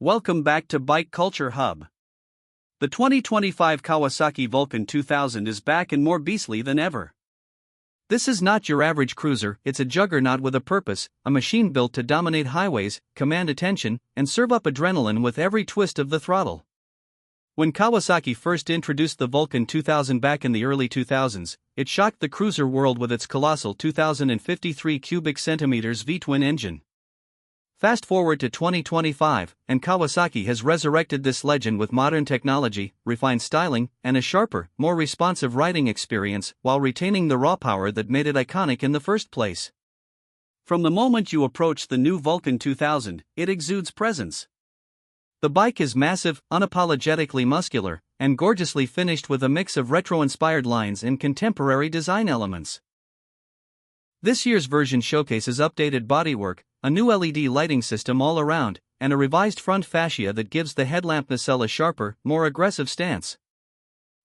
Welcome back to Bike Culture Hub. The 2025 Kawasaki Vulcan 2000 is back and more beastly than ever. This is not your average cruiser, it's a juggernaut with a purpose, a machine built to dominate highways, command attention, and serve up adrenaline with every twist of the throttle. When Kawasaki first introduced the Vulcan 2000 back in the early 2000s, it shocked the cruiser world with its colossal 2053 cubic centimeters V-twin engine. Fast forward to 2025, and Kawasaki has resurrected this legend with modern technology, refined styling, and a sharper, more responsive riding experience, while retaining the raw power that made it iconic in the first place. From the moment you approach the new Vulcan 2000, it exudes presence. The bike is massive, unapologetically muscular, and gorgeously finished with a mix of retro-inspired lines and contemporary design elements. This year's version showcases updated bodywork, a new LED lighting system all around, and a revised front fascia that gives the headlamp nacelle a sharper, more aggressive stance.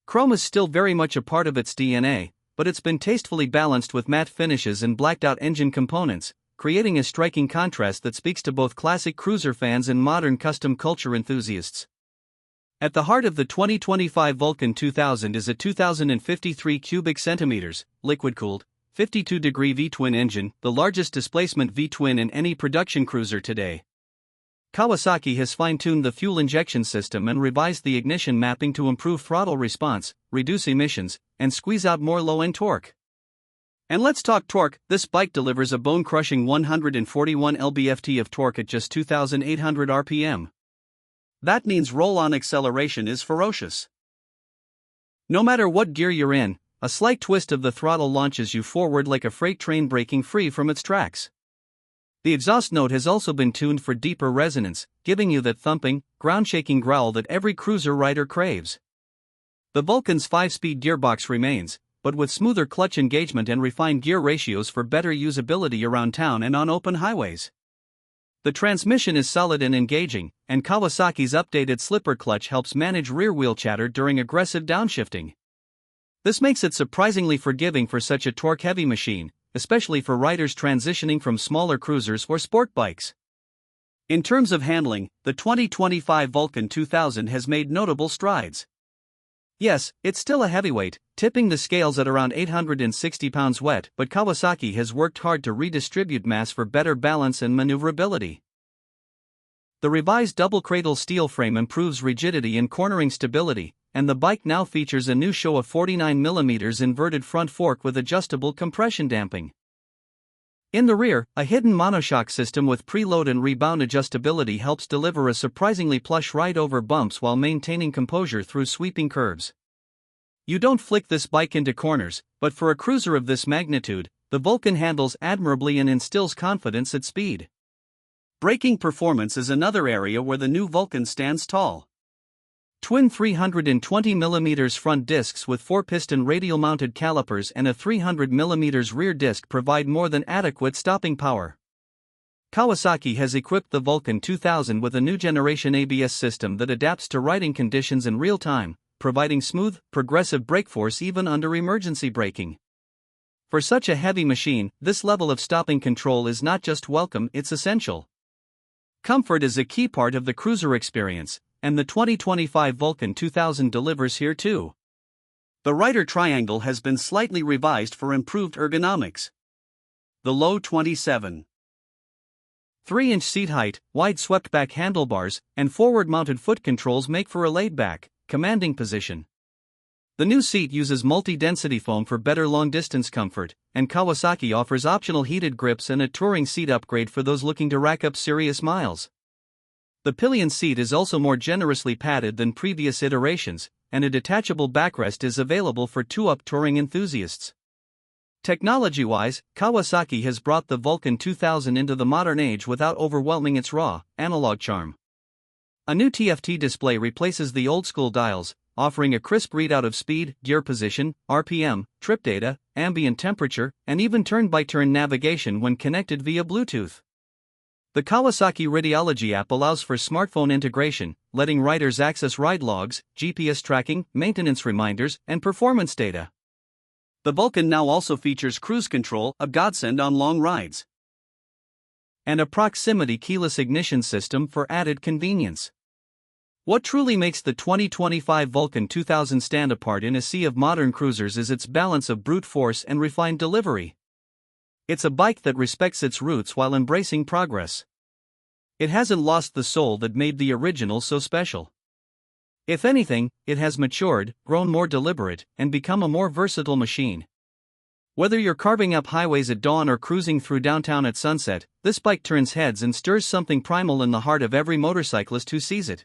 Chrome is still very much a part of its DNA, but it's been tastefully balanced with matte finishes and blacked-out engine components, creating a striking contrast that speaks to both classic cruiser fans and modern custom culture enthusiasts. At the heart of the 2025 Vulcan 2000 is a 2053 cubic centimeters, liquid-cooled, 52-degree V-twin engine, the largest displacement V-twin in any production cruiser today. Kawasaki has fine-tuned the fuel injection system and revised the ignition mapping to improve throttle response, reduce emissions, and squeeze out more low-end torque. And let's talk torque. This bike delivers a bone-crushing 141 lb-ft of torque at just 2,800 rpm. That means roll-on acceleration is ferocious. No matter what gear you're in, a slight twist of the throttle launches you forward like a freight train breaking free from its tracks. The exhaust note has also been tuned for deeper resonance, giving you that thumping, ground-shaking growl that every cruiser rider craves. The Vulcan's 5-speed gearbox remains, but with smoother clutch engagement and refined gear ratios for better usability around town and on open highways. The transmission is solid and engaging, and Kawasaki's updated slipper clutch helps manage rear-wheel chatter during aggressive downshifting. This makes it surprisingly forgiving for such a torque-heavy machine, especially for riders transitioning from smaller cruisers or sport bikes. In terms of handling, the 2025 Vulcan 2000 has made notable strides. Yes, it's still a heavyweight, tipping the scales at around 860 pounds wet, but Kawasaki has worked hard to redistribute mass for better balance and maneuverability. The revised double-cradle steel frame improves rigidity and cornering stability, and the bike now features a new show of 49mm inverted front fork with adjustable compression damping. In the rear, a hidden monoshock system with preload and rebound adjustability helps deliver a surprisingly plush ride over bumps while maintaining composure through sweeping curves. You don't flick this bike into corners, but for a cruiser of this magnitude, the Vulcan handles admirably and instills confidence at speed. Braking performance is another area where the new Vulcan stands tall. Twin 320mm front discs with 4-piston radial-mounted calipers and a 300mm rear disc provide more than adequate stopping power. Kawasaki has equipped the Vulcan 2000 with a new generation ABS system that adapts to riding conditions in real time, providing smooth, progressive brake force even under emergency braking. For such a heavy machine, this level of stopping control is not just welcome, it's essential. Comfort is a key part of the cruiser experience, and the 2025 Vulcan 2000 delivers here too. The rider triangle has been slightly revised for improved ergonomics. The low 27.3-inch seat height, wide swept-back handlebars, and forward-mounted foot controls make for a laid-back, commanding position. The new seat uses multi-density foam for better long-distance comfort, and Kawasaki offers optional heated grips and a touring seat upgrade for those looking to rack up serious miles. The pillion seat is also more generously padded than previous iterations, and a detachable backrest is available for two-up touring enthusiasts. Technology-wise, Kawasaki has brought the Vulcan 2000 into the modern age without overwhelming its raw, analog charm. A new TFT display replaces the old-school dials, offering a crisp readout of speed, gear position, RPM, trip data, ambient temperature, and even turn-by-turn navigation when connected via Bluetooth. The Kawasaki Rideology app allows for smartphone integration, letting riders access ride logs, GPS tracking, maintenance reminders, and performance data. The Vulcan now also features cruise control, a godsend on long rides. and a proximity keyless ignition system for added convenience. What truly makes the 2025 Vulcan 2000 stand apart in a sea of modern cruisers is its balance of brute force and refined delivery. It's a bike that respects its roots while embracing progress. It hasn't lost the soul that made the original so special. If anything, it has matured, grown more deliberate, and become a more versatile machine. Whether you're carving up highways at dawn or cruising through downtown at sunset, this bike turns heads and stirs something primal in the heart of every motorcyclist who sees it.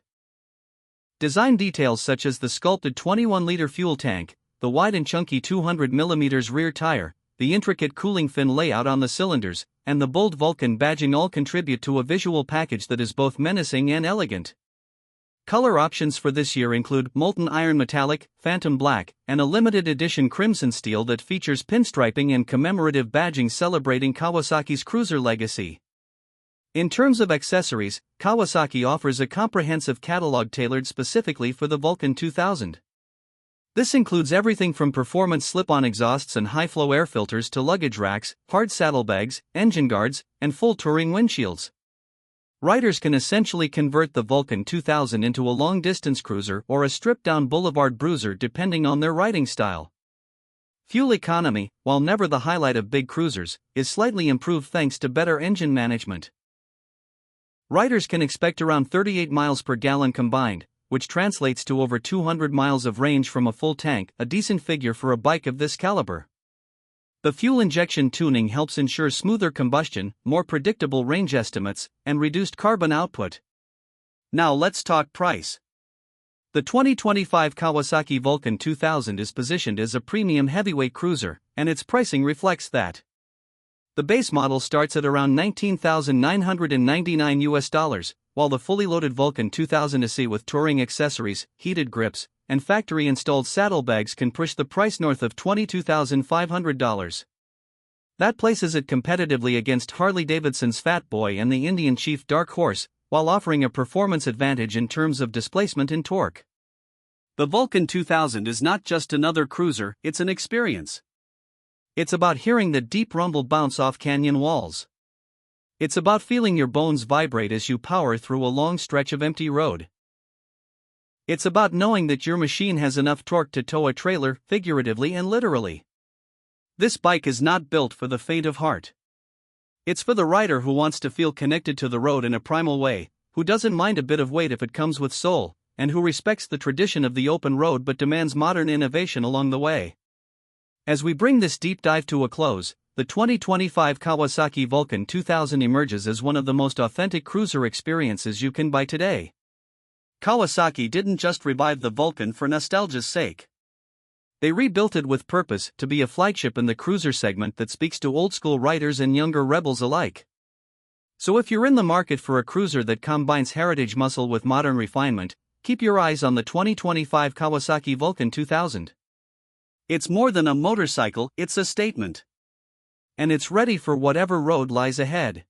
Design details such as the sculpted 21-liter fuel tank, the wide and chunky 200mm rear tire, the intricate cooling fin layout on the cylinders, and the bold Vulcan badging all contribute to a visual package that is both menacing and elegant. Color options for this year include Molten Iron Metallic, Phantom Black, and a limited edition Crimson Steel that features pinstriping and commemorative badging celebrating Kawasaki's cruiser legacy. In terms of accessories, Kawasaki offers a comprehensive catalog tailored specifically for the Vulcan 2000. This includes everything from performance slip-on exhausts and high-flow air filters to luggage racks, hard saddlebags, engine guards, and full touring windshields. Riders can essentially convert the Vulcan 2000 into a long-distance cruiser or a stripped-down boulevard bruiser depending on their riding style. Fuel economy, while never the highlight of big cruisers, is slightly improved thanks to better engine management. Riders can expect around 38 miles per gallon combined, which translates to over 200 miles of range from a full tank, a decent figure for a bike of this caliber. The fuel injection tuning helps ensure smoother combustion, more predictable range estimates, and reduced carbon output. Now let's talk price. The 2025 Kawasaki Vulcan 2000 is positioned as a premium heavyweight cruiser, and its pricing reflects that. The base model starts at around $19,999, while the fully loaded Vulcan 2000 SE with touring accessories, heated grips, and factory-installed saddlebags can push the price north of $22,500. That places it competitively against Harley-Davidson's Fat Boy and the Indian Chief Dark Horse, while offering a performance advantage in terms of displacement and torque. The Vulcan 2000 is not just another cruiser, it's an experience. It's about hearing the deep rumble bounce off canyon walls. It's about feeling your bones vibrate as you power through a long stretch of empty road. It's about knowing that your machine has enough torque to tow a trailer, figuratively and literally. This bike is not built for the faint of heart. It's for the rider who wants to feel connected to the road in a primal way, who doesn't mind a bit of weight if it comes with soul, and who respects the tradition of the open road but demands modern innovation along the way. As we bring this deep dive to a close, the 2025 Kawasaki Vulcan 2000 emerges as one of the most authentic cruiser experiences you can buy today. Kawasaki didn't just revive the Vulcan for nostalgia's sake. They rebuilt it with purpose to be a flagship in the cruiser segment that speaks to old-school riders and younger rebels alike. So if you're in the market for a cruiser that combines heritage muscle with modern refinement, keep your eyes on the 2025 Kawasaki Vulcan 2000. It's more than a motorcycle, it's a statement. And it's ready for whatever road lies ahead.